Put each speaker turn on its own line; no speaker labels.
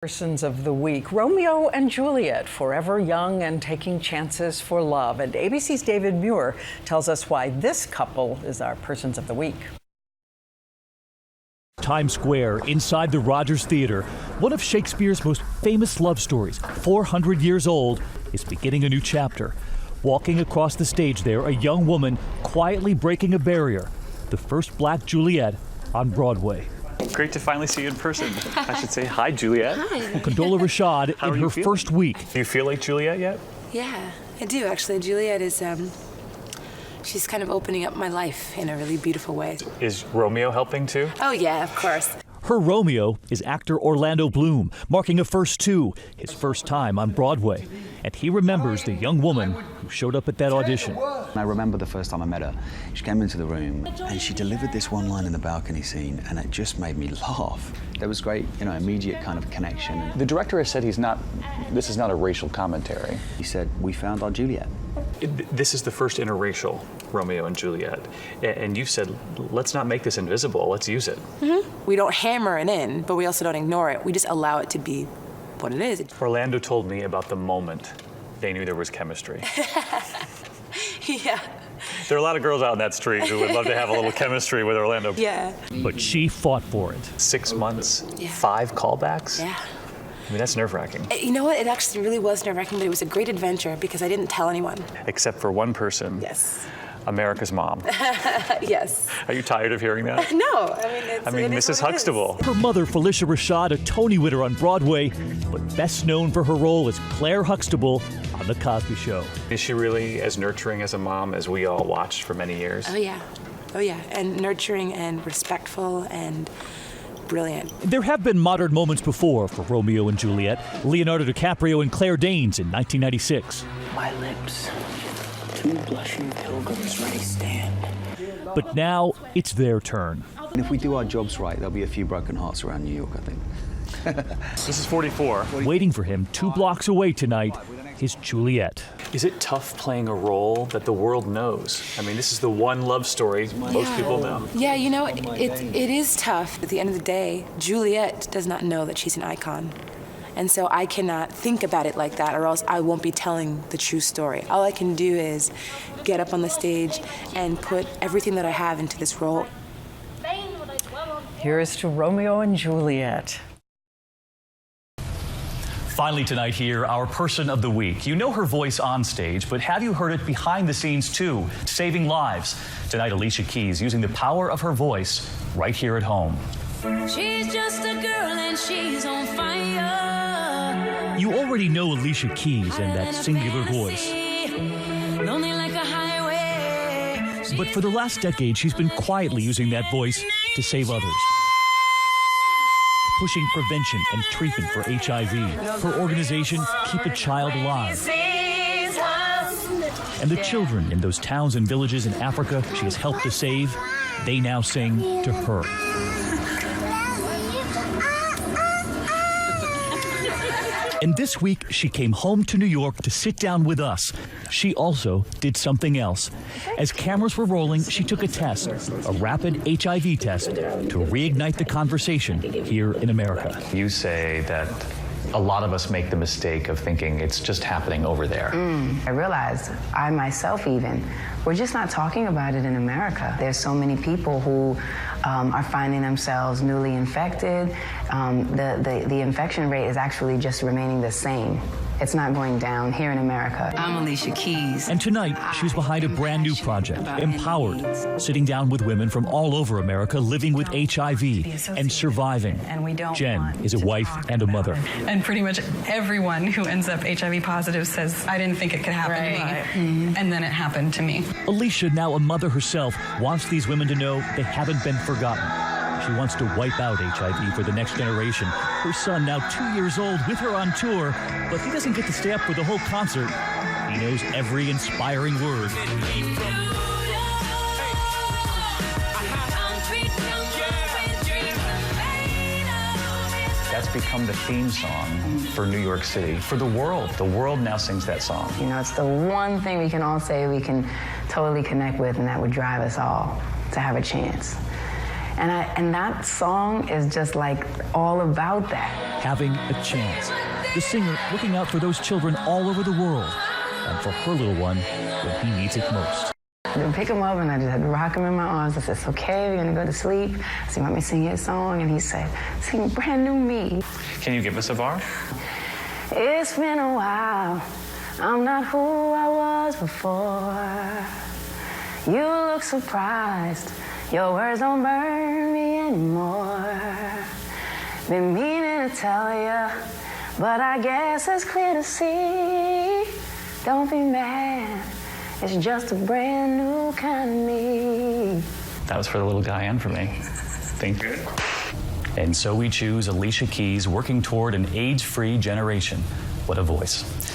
Persons of the week, Romeo and Juliet, forever young and taking chances for love. And ABC's David Muir tells us why this couple is our Persons of the Week.
Times Square, inside the Rogers Theater, one of Shakespeare's most famous love stories, 400 years old, is beginning a new chapter. Walking across the stage there, a young woman quietly breaking a barrier, the first black Juliet on Broadway.
Great to finally see you in person. I should say hi, Juliet.
Hi.
Condola Rashad in her first week.
Do you feel like Juliet yet?
Yeah, I do actually. Juliet is, she's kind of opening up my life in a really beautiful way.
Is Romeo helping too?
Oh yeah, of course.
Her Romeo is actor Orlando Bloom, marking a first too, his first time on Broadway. And he remembers the young woman who showed up at that audition.
I remember the first time I met her. She came into the room and she delivered this one line in the balcony scene, and it just made me laugh. There was great, immediate kind of connection.
The director has said this is not a racial commentary.
He said, we found our Juliet.
This is the first interracial Romeo and Juliet. And you've said, let's not make this invisible, let's use it.
Mm-hmm. We don't hammer it in, but we also don't ignore it. We just allow it to be what it is.
Orlando told me about the moment they knew there was chemistry.
Yeah.
There are a lot of girls out in that street who would love to have a little chemistry with Orlando.
Yeah.
But she fought for it.
6 months,
Yeah.
5 callbacks?
Yeah.
I mean, that's nerve-wracking.
You know what? It actually really was nerve-wracking, but it was a great adventure because I didn't tell anyone.
Except for one person.
Yes.
America's mom.
Yes.
Are you tired of hearing that?
No, I mean,
Mrs. Huxtable.
Her mother, Alicia Rashad, a Tony winner on Broadway, but best known for her role as Claire Huxtable on The Cosby Show.
Is she really as nurturing as a mom as we all watched for many years?
Oh yeah, and nurturing and respectful and brilliant.
There have been modern moments before for Romeo and Juliet, Leonardo DiCaprio and Claire Danes in 1996.
My lips, 2 blushing pilgrims ready stand.
But now it's their turn.
And if we do our jobs right, there'll be a few broken hearts around New York, I think.
This is 44.
Waiting for him 2 blocks away tonight is Juliet.
Is it tough playing a role that the world knows? I mean, this is the one love story most people know.
Yeah, it is tough. At the end of the day, Juliet does not know that she's an icon. And so I cannot think about it like that, or else I won't be telling the true story. All I can do is get up on the stage and put everything that I have into this role.
Here is to Romeo and Juliet.
Finally tonight here, our Person of the Week. You know her voice on stage, but have you heard it behind the scenes too, saving lives? Tonight, Alicia Keys using the power of her voice right here at home.
She's just a girl and she's on fire.
You already know Alicia Keys and that singular voice.
Lonely like a highway.
But for the last decade, she's been quietly using that voice to save others. Pushing prevention and treatment for HIV. Her organization, Keep a Child Alive. And the children in those towns and villages in Africa she has helped to save, they now sing to her. And this week, she came home to New York to sit down with us. She also did something else. As cameras were rolling, she took a test, a rapid HIV test, to reignite the conversation here in America.
You say that a lot of us make the mistake of thinking it's just happening over there.
I realized, I myself even, we're just not talking about it in America. There's so many people who are finding themselves newly infected. The infection rate is actually just remaining the same. It's not going down here in America. I'm Alicia Keys.
And tonight, she's behind a brand new project, Empowered, sitting down with women from all over America living with HIV and surviving. Jen is a wife and a mother.
And pretty much everyone who ends up HIV positive says, I didn't think it could happen to me. And then it happened to me.
Alicia, now a mother herself, wants these women to know they haven't been forgotten. She wants to wipe out HIV for the next generation. Her son, now 2 years old, with her on tour, but he doesn't get to stay up for the whole concert. He knows every inspiring word.
That's become the theme song for New York City, for the world. The world now sings that song.
It's the one thing we can all say we can totally connect with, and that would drive us all to have a chance. And that song is just like all about that.
Having a chance. The singer looking out for those children all over the world, and for her little one when he needs it most.
I pick him up and I just had to rock him in my arms. I said, "It's okay, you're gonna go to sleep." So he let me sing his song, and he said, "Sing Brand New Me."
Can you give us a bar?
It's been a while, I'm not who I was before. You look surprised, your words don't burn me anymore. Been meaning to tell you, but I guess it's clear to see. Don't be mad, it's just a brand new kind of me.
That was for the little guy and for me. Thank you. And so we choose Alicia Keys, working toward an AIDS-free generation. What a voice.